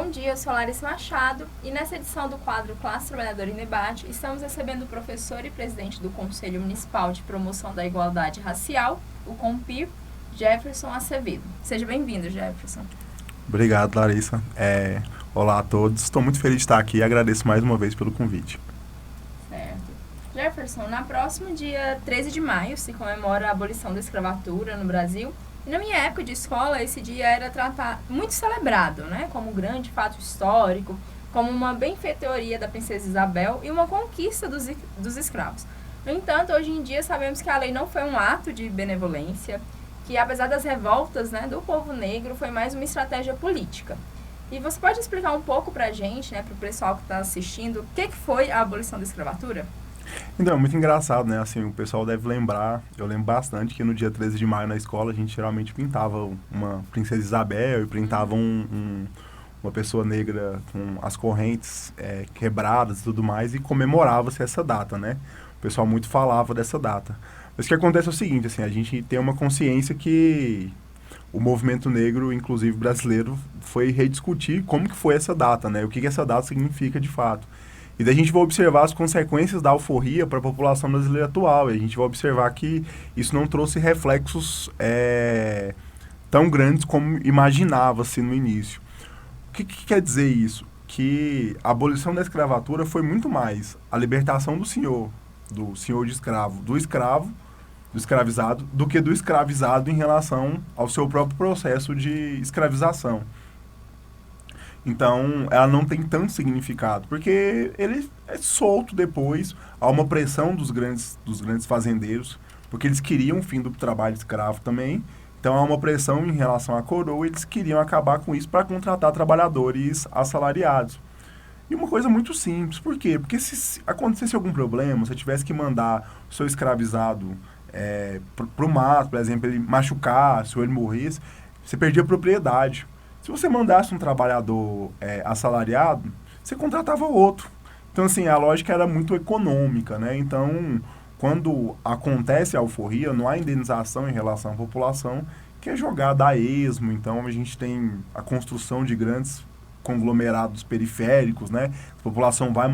Bom dia, eu sou Larissa Machado e nessa edição do quadro Classe Trabalhadora em Debate estamos recebendo o professor e presidente do Conselho Municipal de Promoção da Igualdade Racial, o CONPIR, Jefferson Acevedo. Seja bem-vindo, Jefferson. Obrigado, Larissa. Olá a todos. Estou muito feliz de estar aqui e agradeço mais uma vez pelo convite. Certo. Jefferson, na próxima dia 13 de maio se comemora a abolição da escravatura no Brasil. E na minha época de escola, esse dia era muito celebrado, né? Como um grande fato histórico, como uma benfeitoria da princesa Isabel e uma conquista dos escravos. No entanto, hoje em dia sabemos que a lei não foi um ato de benevolência, que apesar das revoltas, né, do povo negro, foi mais uma estratégia política. E você pode explicar um pouco pra gente, né, pro pessoal que está assistindo, o que foi a abolição da escravatura? Então, é muito engraçado, né? Assim, o pessoal deve lembrar, eu lembro bastante que no dia 13 de maio na escola a gente geralmente pintava uma princesa Isabel e pintava uma pessoa negra com as correntes quebradas e tudo mais e comemorava-se essa data, né? O pessoal muito falava dessa data. Mas o que acontece é o seguinte, assim, a gente tem uma consciência que o movimento negro, inclusive brasileiro, foi rediscutir como que foi essa data, né? O que essa data significa de fato. E daí a gente vai observar as consequências da alforria para a população brasileira atual. E a gente vai observar que isso não trouxe reflexos tão grandes como imaginava-se no início. O que quer dizer isso? Que a abolição da escravatura foi muito mais a libertação do senhor de escravo, do escravizado, do que do escravizado em relação ao seu próprio processo de escravização. Então, ela não tem tanto significado, porque ele é solto depois, há uma pressão dos grandes fazendeiros, porque eles queriam o fim do trabalho escravo também, então há uma pressão em relação à coroa, eles queriam acabar com isso para contratar trabalhadores assalariados. E uma coisa muito simples, por quê? Porque se acontecesse algum problema, se você tivesse que mandar o seu escravizado para o mato, por exemplo, ele machucasse ou ele morresse, você perdia a propriedade. Se você mandasse um trabalhador assalariado, você contratava outro. Então, assim, a lógica era muito econômica, né? Então, quando acontece a alforria, não há indenização em relação à população, que é jogada a esmo. Então, a gente tem a construção de grandes conglomerados periféricos, né? A população vai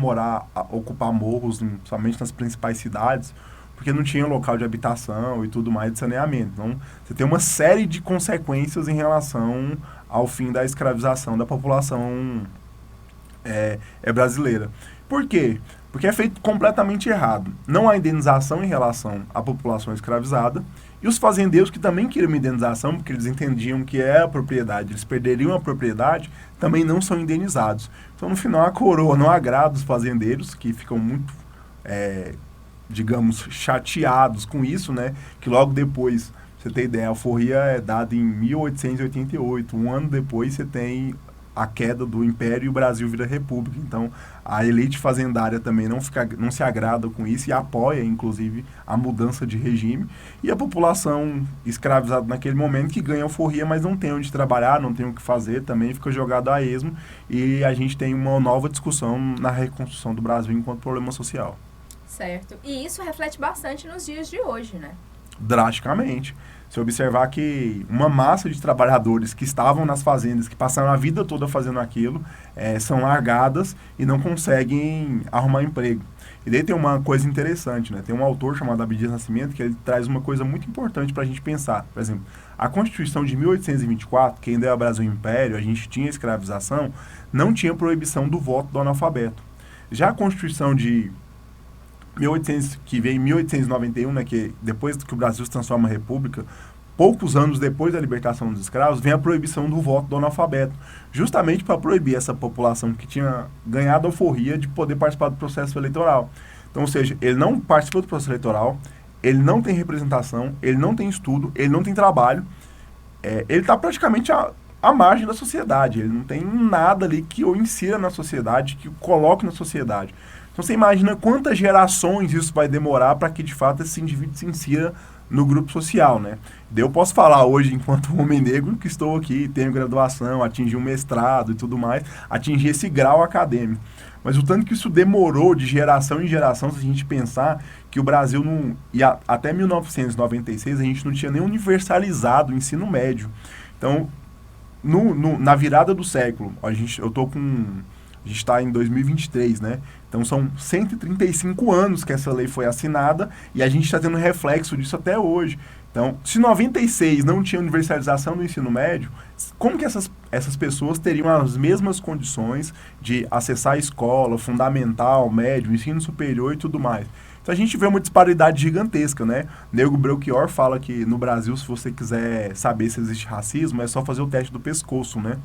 ocupar morros, somente nas principais cidades, porque não tinha local de habitação e tudo mais de saneamento. Então, você tem uma série de consequências em relação ao fim da escravização da população brasileira. Por quê? Porque é feito completamente errado. Não há indenização em relação à população escravizada, e os fazendeiros que também queriam uma indenização, porque eles entendiam que é a propriedade, eles perderiam a propriedade, também não são indenizados. Então, no final, a coroa não agrada os fazendeiros, que ficam muito digamos, chateados com isso, né? Que logo depois, pra você ter ideia, a alforria é dada em 1888. Um ano depois você tem a queda do Império e o Brasil vira república. Então, a elite fazendária também não se agrada com isso e apoia, inclusive, a mudança de regime. E a população escravizada naquele momento que ganha alforria, mas não tem onde trabalhar, não tem o que fazer, também fica jogado a esmo. E a gente tem uma nova discussão na reconstrução do Brasil enquanto problema social. Certo. E isso reflete bastante nos dias de hoje, né? Drasticamente. Se observar que uma massa de trabalhadores que estavam nas fazendas, que passaram a vida toda fazendo aquilo, são largadas e não conseguem arrumar emprego. E daí tem uma coisa interessante, né? Tem um autor chamado Abdias Nascimento que ele traz uma coisa muito importante para a gente pensar. Por exemplo, a Constituição de 1824, que ainda é o Brasil Império, a gente tinha escravização, não tinha proibição do voto do analfabeto. Já a Constituição de 1800, que veio em 1891, né, que depois que o Brasil se transforma em república, poucos anos depois da libertação dos escravos, vem a proibição do voto do analfabeto, justamente para proibir essa população que tinha ganhado a alforria de poder participar do processo eleitoral. Então, ou seja, ele não participa do processo eleitoral, ele não tem representação, ele não tem estudo, ele não tem trabalho, ele está praticamente à margem da sociedade, ele não tem nada ali que o insira na sociedade, que o coloque na sociedade. Então você imagina quantas gerações isso vai demorar para que de fato esse indivíduo se insira no grupo social, né? Daí eu posso falar hoje, enquanto homem negro, que estou aqui, tenho graduação, atingi um mestrado e tudo mais, atingi esse grau acadêmico. Mas o tanto que isso demorou de geração em geração, se a gente pensar que o Brasil não... até 1996 a gente não tinha nem universalizado o ensino médio. Então, Na virada do século, a gente está em 2023, né? Então são 135 anos que essa lei foi assinada e a gente está tendo reflexo disso até hoje. Então, se em 96 não tinha universalização do ensino médio, como que essas pessoas teriam as mesmas condições de acessar a escola, fundamental, médio, ensino superior e tudo mais? Então a gente vê uma disparidade gigantesca, né? Nego Belchior fala que no Brasil, se você quiser saber se existe racismo, é só fazer o teste do pescoço, né?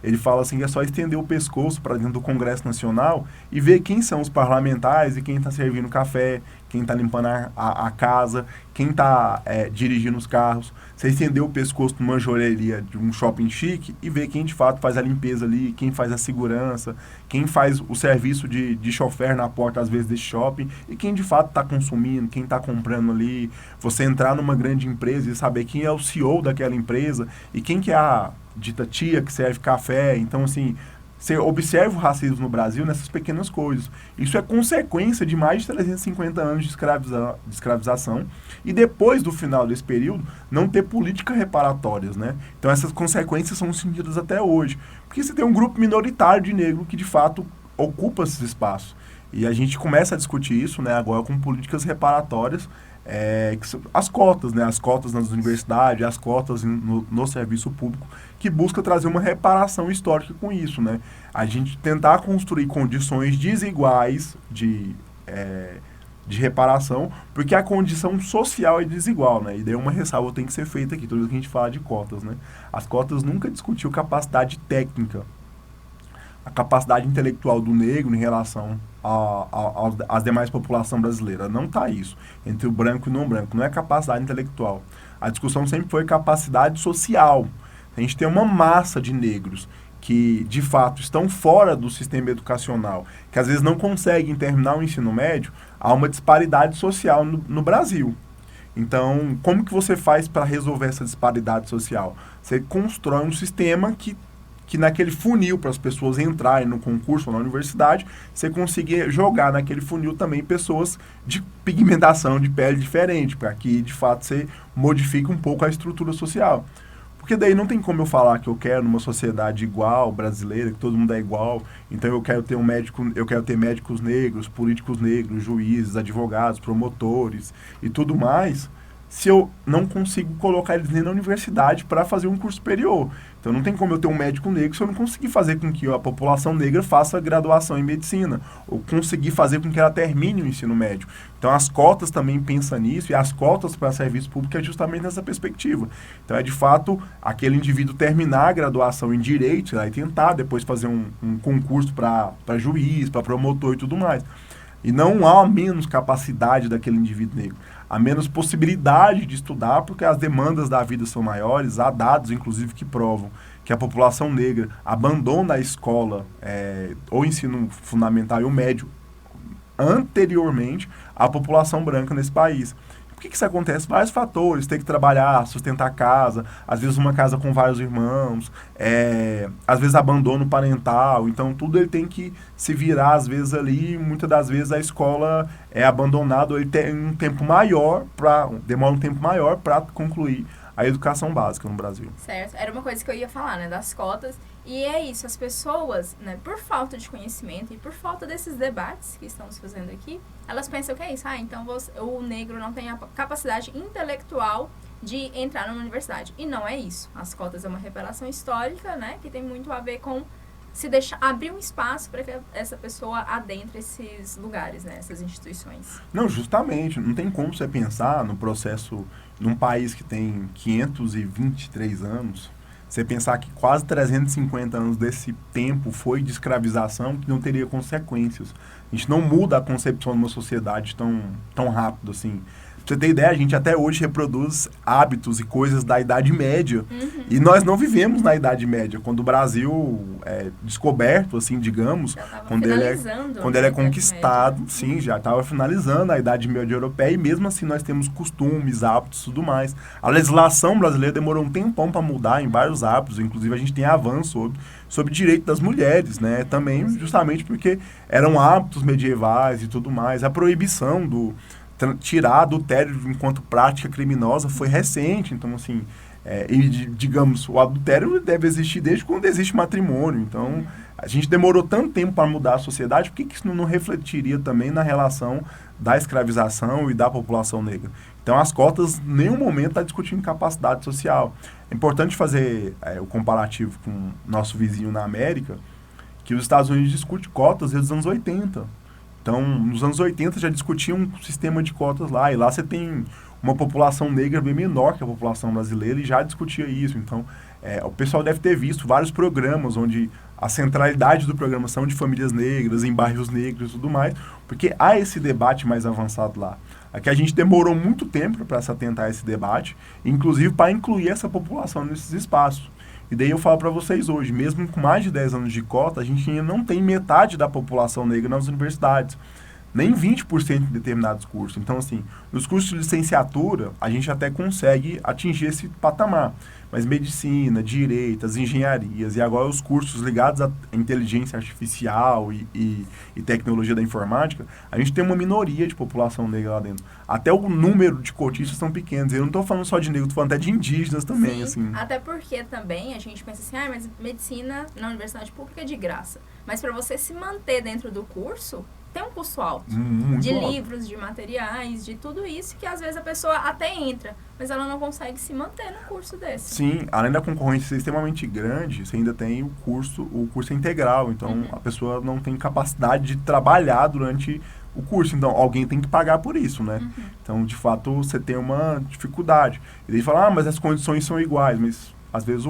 Ele fala assim que é só estender o pescoço para dentro do Congresso Nacional e ver quem são os parlamentares e quem está servindo café, quem está limpando a casa, quem está dirigindo os carros. Você estender o pescoço numa joalheria de um shopping chique e ver quem de fato faz a limpeza ali, quem faz a segurança, quem faz o serviço de chofer na porta às vezes desse shopping e quem de fato está consumindo, quem está comprando ali. Você entrar numa grande empresa e saber quem é o CEO daquela empresa e quem que é a dita tia que serve café. Então, assim, você observa o racismo no Brasil nessas pequenas coisas. Isso é consequência de mais de 350 anos de escravização e depois do final desse período não ter políticas reparatórias, né? Então essas consequências são sentidas até hoje. Porque você tem um grupo minoritário de negro que de fato ocupa esses espaços. E a gente começa a discutir isso, né, agora com políticas reparatórias, as cotas, né? As cotas nas universidades, as cotas no serviço público, que busca trazer uma reparação histórica com isso, né? A gente tentar construir condições desiguais de reparação, porque a condição social é desigual, né? E daí uma ressalva tem que ser feita aqui, toda vez que a gente fala de cotas, né? As cotas nunca discutiu capacidade técnica, a capacidade intelectual do negro em relação às demais população brasileira. Não está isso. Entre o branco e o não branco. Não é capacidade intelectual. A discussão sempre foi capacidade social. A gente tem uma massa de negros que, de fato, estão fora do sistema educacional, que às vezes não conseguem terminar o ensino médio, há uma disparidade social no Brasil. Então, como que você faz para resolver essa disparidade social? Você constrói um sistema que naquele funil para as pessoas entrarem no concurso ou na universidade, você conseguir jogar naquele funil também pessoas de pigmentação de pele diferente, para que, de fato, você modifique um pouco a estrutura social. Porque daí não tem como eu falar que eu quero numa sociedade igual, brasileira, que todo mundo é igual, então eu quero ter médicos negros, políticos negros, juízes, advogados, promotores e tudo mais, se eu não consigo colocar eles nem na universidade para fazer um curso superior. Então não tem como eu ter um médico negro se eu não conseguir fazer com que a população negra faça graduação em medicina, ou conseguir fazer com que ela termine o ensino médio. Então as cotas também pensam nisso, e as cotas para serviço público é justamente nessa perspectiva. Então é de fato aquele indivíduo terminar a graduação em direito, e tentar depois fazer um concurso para juiz, para promotor e tudo mais. E não há menos capacidade daquele indivíduo negro. Há menos possibilidade de estudar, porque as demandas da vida são maiores. Há dados, inclusive, que provam que a população negra abandona a escola, ou ensino fundamental e o médio, anteriormente à população branca nesse país. Por que isso acontece? Vários fatores. Ter que trabalhar, sustentar a casa, às vezes uma casa com vários irmãos, às vezes abandono parental. Então, tudo ele tem que se virar, às vezes, ali. Muitas das vezes a escola é abandonada, ele tem um tempo maior, demora um tempo maior para concluir a educação básica no Brasil. Certo. Era uma coisa que eu ia falar, né, das cotas. E é isso, as pessoas, né, por falta de conhecimento e por falta desses debates que estamos fazendo aqui, elas pensam que é isso. Então o negro não tem a capacidade intelectual de entrar numa universidade. E não é isso. As cotas é uma reparação histórica, né, que tem muito a ver com abrir um espaço para que essa pessoa adentre esses lugares, né, essas instituições. Não, justamente. Não tem como você pensar no processo, num país que tem 523 anos, você pensar que quase 350 anos desse tempo foi de escravização, que não teria consequências. A gente não muda a concepção de uma sociedade tão rápido assim. Pra você ter ideia, a gente até hoje reproduz hábitos e coisas da Idade Média. Uhum. E nós não vivemos na Idade Média. Quando o Brasil é descoberto, assim, digamos, quando ele é conquistado, sim, já estava finalizando a Idade Média Europeia, e mesmo assim nós temos costumes, hábitos e tudo mais. A legislação brasileira demorou um tempão para mudar em vários hábitos, inclusive a gente tem avanço sobre direito das mulheres, né? Também justamente porque eram hábitos medievais e tudo mais. A proibição tirar adultério enquanto prática criminosa foi recente. Então, assim, Digamos, o adultério deve existir desde quando existe matrimônio. Então, a gente demorou tanto tempo para mudar a sociedade, por que isso não refletiria também na relação da escravização e da população negra? Então, as cotas, em nenhum momento, está discutindo capacidade social. É importante fazer o comparativo com o nosso vizinho na América, que os Estados Unidos discute cotas desde os anos 80. Então, nos anos 80 já discutiam um sistema de cotas lá, e lá você tem uma população negra bem menor que a população brasileira e já discutia isso. Então, o pessoal deve ter visto vários programas onde a centralidade do programa são de famílias negras, em bairros negros e tudo mais, porque há esse debate mais avançado lá. Aqui a gente demorou muito tempo para se atentar a esse debate, inclusive para incluir essa população nesses espaços. E daí eu falo para vocês hoje, mesmo com mais de 10 anos de cota, a gente ainda não tem metade da população negra nas universidades. Nem 20% em determinados cursos. Então, assim, nos cursos de licenciatura, a gente até consegue atingir esse patamar. Mas medicina, direito, as engenharias e agora os cursos ligados à inteligência artificial e tecnologia da informática, a gente tem uma minoria de população negra lá dentro. Até o número de cotistas são pequenos. Eu não estou falando só de negros, estou falando até de indígenas também. Sim, assim. Até porque também a gente pensa assim, mas medicina na universidade pública é de graça. Mas para você se manter dentro do curso, tem um custo alto. Muito de alto. livros, de materiais, de tudo isso, que às vezes a pessoa até entra, mas ela não consegue se manter num curso desse. Sim, além da concorrência ser extremamente grande, você ainda tem o curso integral. Então, a pessoa não tem capacidade de trabalhar durante o curso. Então, alguém tem que pagar por isso, né? Então, de fato, você tem uma dificuldade. E daí fala, mas as condições são iguais. Mas, às vezes,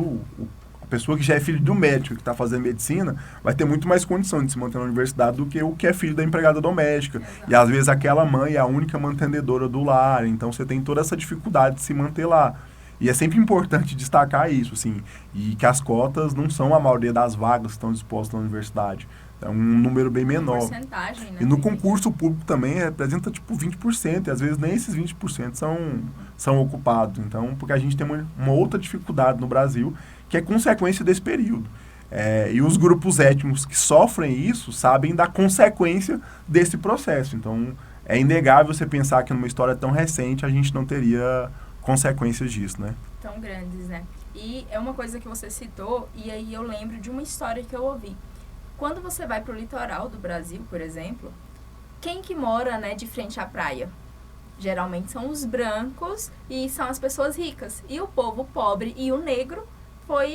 a pessoa que já é filho de um médico, que está fazendo medicina, vai ter muito mais condição de se manter na universidade do que o que é filho da empregada doméstica. Exato. E, às vezes, aquela mãe é a única mantenedora do lar. Então, você tem toda essa dificuldade de se manter lá. E é sempre importante destacar isso, assim, e que as cotas não são a maioria das vagas que estão dispostas na universidade. É um número bem menor. Porcentagem, né? E no concurso público também representa tipo 20%, e às vezes nem esses 20% são ocupados. Então, porque a gente tem uma outra dificuldade no Brasil, que é consequência desse período. E os grupos étnicos que sofrem isso sabem da consequência desse processo. Então, é inegável você pensar que numa história tão recente a gente não teria consequências disso, né? Tão grandes, né? E é uma coisa que você citou, e aí eu lembro de uma história que eu ouvi. Quando você vai para o litoral do Brasil, por exemplo, quem que mora, né, de frente à praia? Geralmente são os brancos e são as pessoas ricas. E o povo pobre e o negro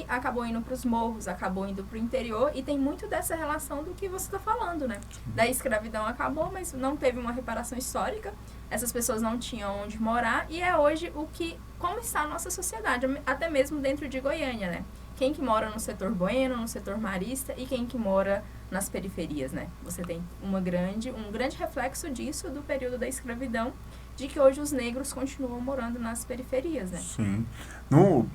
acabou indo para os morros, acabou indo para o interior, e tem muito dessa relação do que você está falando, né? Da escravidão acabou, mas não teve uma reparação histórica, essas pessoas não tinham onde morar, e é hoje como está a nossa sociedade, até mesmo dentro de Goiânia, né? Quem que mora no setor bueno, no setor marista, e quem que mora nas periferias, né? Você tem um grande reflexo disso, do período da escravidão, de que hoje os negros continuam morando nas periferias, né? Sim.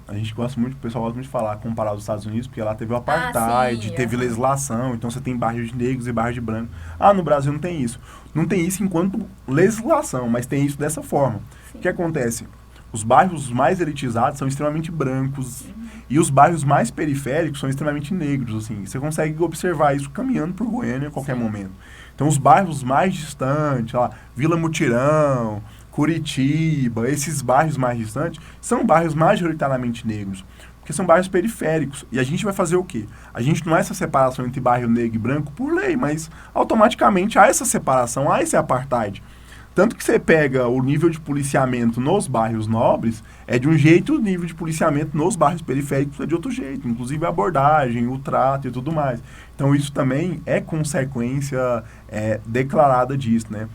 A gente gosta muito, o pessoal gosta muito de falar, comparar os Estados Unidos, porque lá teve o apartheid, teve legislação, então você tem bairros de negros e bairros de brancos. No Brasil não tem isso. Não tem isso enquanto legislação, mas tem isso dessa forma. Sim. O que acontece? Os bairros mais elitizados são extremamente brancos, e os bairros mais periféricos são extremamente negros, assim. Você consegue observar isso caminhando por Goiânia a qualquer momento. Então, os bairros mais distantes, Vila Mutirão, Curitiba, esses bairros mais distantes, são bairros majoritariamente negros, porque são bairros periféricos. E a gente vai fazer o quê? A gente não há essa separação entre bairro negro e branco por lei, mas automaticamente há essa separação, há esse apartheid. Tanto que você pega o nível de policiamento nos bairros nobres, é de um jeito, o nível de policiamento nos bairros periféricos é de outro jeito, inclusive a abordagem, o trato e tudo mais. Então, isso também é consequência declarada disso, né?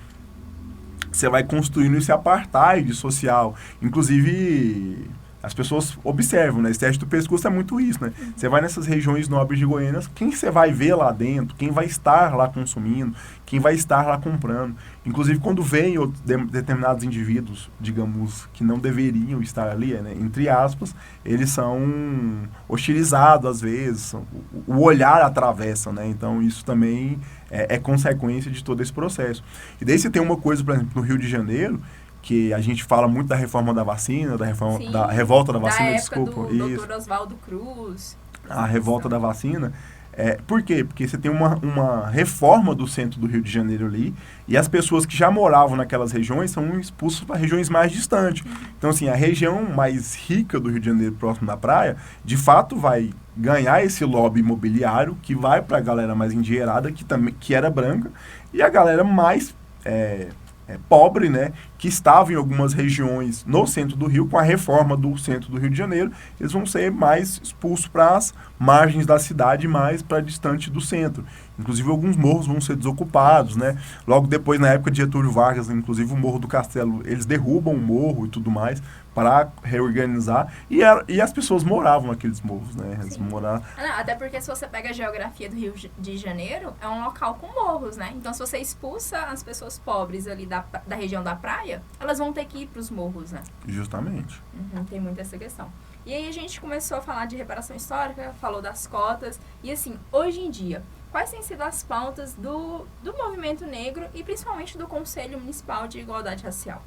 Você vai construindo esse apartheid social. Inclusive, as pessoas observam, né? Esse teste do pescoço é muito isso, né? Você vai nessas regiões nobres de Goiânia, quem você vai ver lá dentro, quem vai estar lá consumindo, quem vai estar lá comprando. Inclusive, quando vem determinados indivíduos, digamos, que não deveriam estar ali, né? Entre aspas, eles são hostilizados às vezes, o olhar atravessa, né? Então, isso também é consequência de todo esse processo. E daí você tem uma coisa, por exemplo, no Rio de Janeiro, que a gente fala muito da reforma da vacina, da revolta da vacina, da desculpa. Do Dr. Oswaldo Cruz. A revolta da vacina. Por quê? Porque você tem uma reforma do centro do Rio de Janeiro ali, e as pessoas que já moravam naquelas regiões são expulsas para regiões mais distantes. Então, assim, a região mais rica do Rio de Janeiro, próximo da praia, de fato vai ganhar esse lobby imobiliário, que vai para a galera mais endinheirada, que era branca, e a galera mais pobre, né, que estava em algumas regiões no centro do Rio, com a reforma do centro do Rio de Janeiro, eles vão ser mais expulsos para as margens da cidade, mais para distante do centro. Inclusive, alguns morros vão ser desocupados, né? Logo depois, na época de Getúlio Vargas, inclusive o Morro do Castelo, eles derrubam o morro e tudo mais para reorganizar. E as pessoas moravam naqueles morros, né? Eles moravam... Até porque se você pega a geografia do Rio de Janeiro, é um local com morros, né? Então, se você expulsa as pessoas pobres ali da região da praia, elas vão ter que ir para os morros, né? Justamente. Tem muito essa questão. E aí a gente começou a falar de reparação histórica, falou das cotas. E assim, hoje em dia, quais têm sido as pautas do movimento negro e principalmente do Conselho Municipal de Igualdade Racial?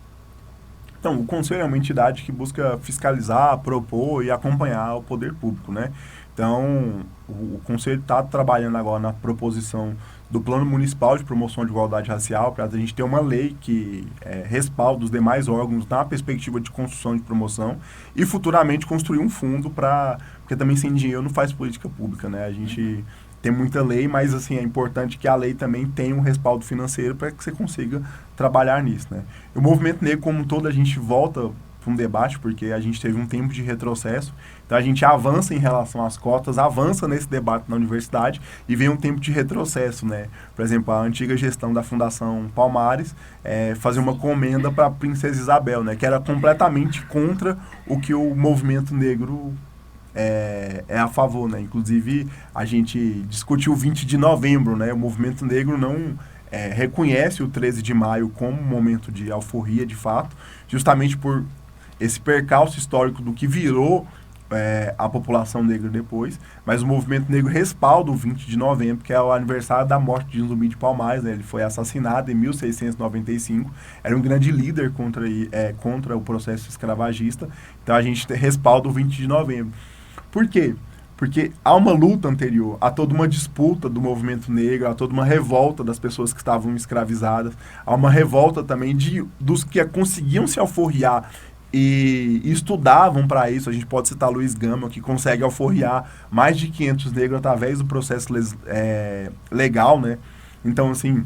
Então, o Conselho é uma entidade que busca fiscalizar, propor e acompanhar o poder público, né? Então, o Conselho está trabalhando agora na proposição do Plano Municipal de Promoção de Igualdade Racial, para a gente ter uma lei que respalda os demais órgãos na perspectiva de construção de promoção e futuramente construir um fundo porque também sem dinheiro não faz política pública, né? A gente tem muita lei, mas assim, é importante que a lei também tenha um respaldo financeiro para que você consiga trabalhar nisso, né? O movimento negro como um todo, a gente volta para um debate, porque a gente teve um tempo de retrocesso, então a gente avança em relação às cotas, avança nesse debate na universidade e vem um tempo de retrocesso, né? Por exemplo, a antiga gestão da Fundação Palmares fazia uma comenda para a Princesa Isabel, né? Que era completamente contra o que o movimento negro é a favor, né? Inclusive, a gente discutiu o 20 de novembro, né? O movimento negro não reconhece o 13 de maio como um momento de alforria, de fato, justamente por esse percalço histórico do que virou a população negra depois, mas o movimento negro respalda o 20 de novembro, que é o aniversário da morte de Zumbi de Palmares, né? Ele foi assassinado em 1695, era um grande líder contra o processo escravagista, então a gente respalda o 20 de novembro. Por quê? Porque há uma luta anterior, há toda uma disputa do movimento negro, há toda uma revolta das pessoas que estavam escravizadas, há uma revolta também dos que conseguiam se alforriar e estudavam para isso. A gente pode citar Luiz Gama, que consegue alforriar mais de 500 negros através do processo legal, né? Então, assim,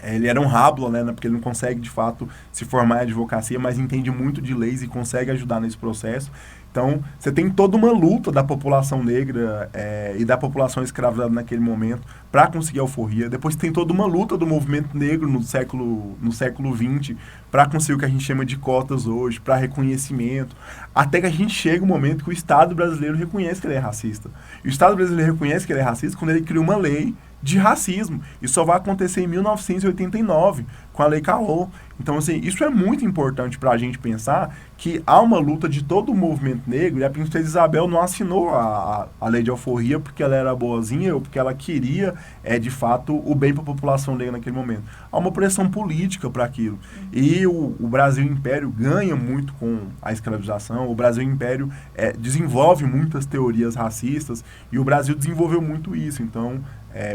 ele era um rábula, né? Porque ele não consegue, de fato, se formar em advocacia, mas entende muito de leis e consegue ajudar nesse processo. Então, você tem toda uma luta da população negra e da população escravizada naquele momento para conseguir a alforria. Depois tem toda uma luta do movimento negro no século XX para conseguir o que a gente chama de cotas hoje, para reconhecimento, até que a gente chega um momento que o Estado brasileiro reconhece que ele é racista. E o Estado brasileiro reconhece que ele é racista quando ele cria uma lei de racismo. Isso só vai acontecer em 1989, com a Lei Calou. Então, assim, isso é muito importante para a gente pensar que há uma luta de todo o movimento negro e a Princesa Isabel não assinou a lei de alforria porque ela era boazinha ou porque ela queria, de fato, o bem para a população negra naquele momento. Há uma pressão política para aquilo. E o Brasil Império ganha muito com a escravização, o Brasil Império desenvolve muitas teorias racistas e o Brasil desenvolveu muito isso. Então,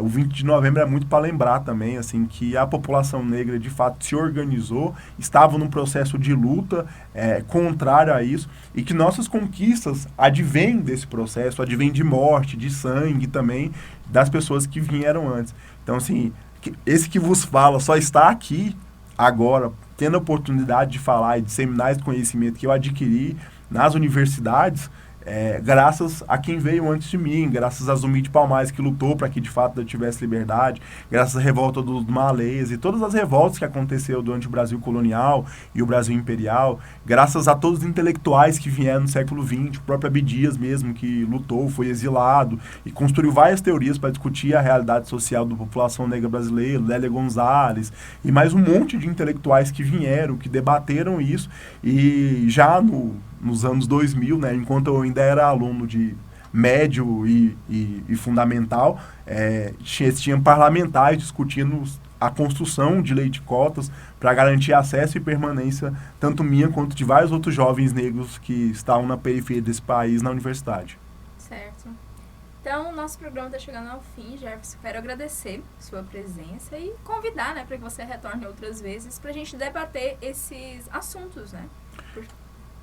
o 20 de novembro é muito para lembrar também, assim, que a população negra de fato se organizou, estava num processo de luta contrário a isso, e que nossas conquistas advêm desse processo, advêm de morte, de sangue também, das pessoas que vieram antes. Então, assim, esse que vos fala só está aqui agora, tendo a oportunidade de falar e disseminar esse conhecimento que eu adquiri nas universidades, graças a quem veio antes de mim, graças a Zumbi de Palmares, que lutou para que de fato eu tivesse liberdade, graças à revolta dos malês e todas as revoltas que aconteceu durante o Brasil colonial e o Brasil imperial, graças a todos os intelectuais que vieram no século XX, o próprio Abdias mesmo, que lutou, foi exilado e construiu várias teorias para discutir a realidade social da população negra brasileira, Lélia Gonzalez e mais um monte de intelectuais que vieram, que debateram isso, e já nos anos 2000, né, enquanto eu ainda era aluno de médio e fundamental, tinha parlamentares discutindo a construção de lei de cotas para garantir acesso e permanência, tanto minha quanto de vários outros jovens negros que estavam na periferia desse país, na universidade. Certo. Então, nosso programa está chegando ao fim, Jefferson. Quero agradecer sua presença e convidar, né, para que você retorne outras vezes para a gente debater esses assuntos, né?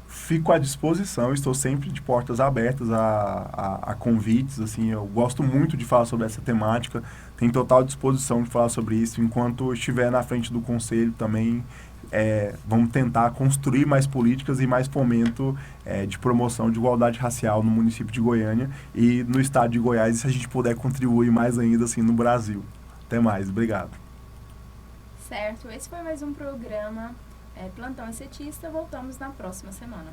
Fico à disposição, estou sempre de portas abertas a convites, assim, eu gosto muito de falar sobre essa temática, tenho total disposição de falar sobre isso, enquanto estiver na frente do conselho também, vamos tentar construir mais políticas e mais fomento de promoção de igualdade racial no município de Goiânia e no estado de Goiás, e se a gente puder contribuir mais ainda, assim, no Brasil. Até mais, obrigado. Certo, esse foi mais um programa Plantão Ecetista, voltamos na próxima semana.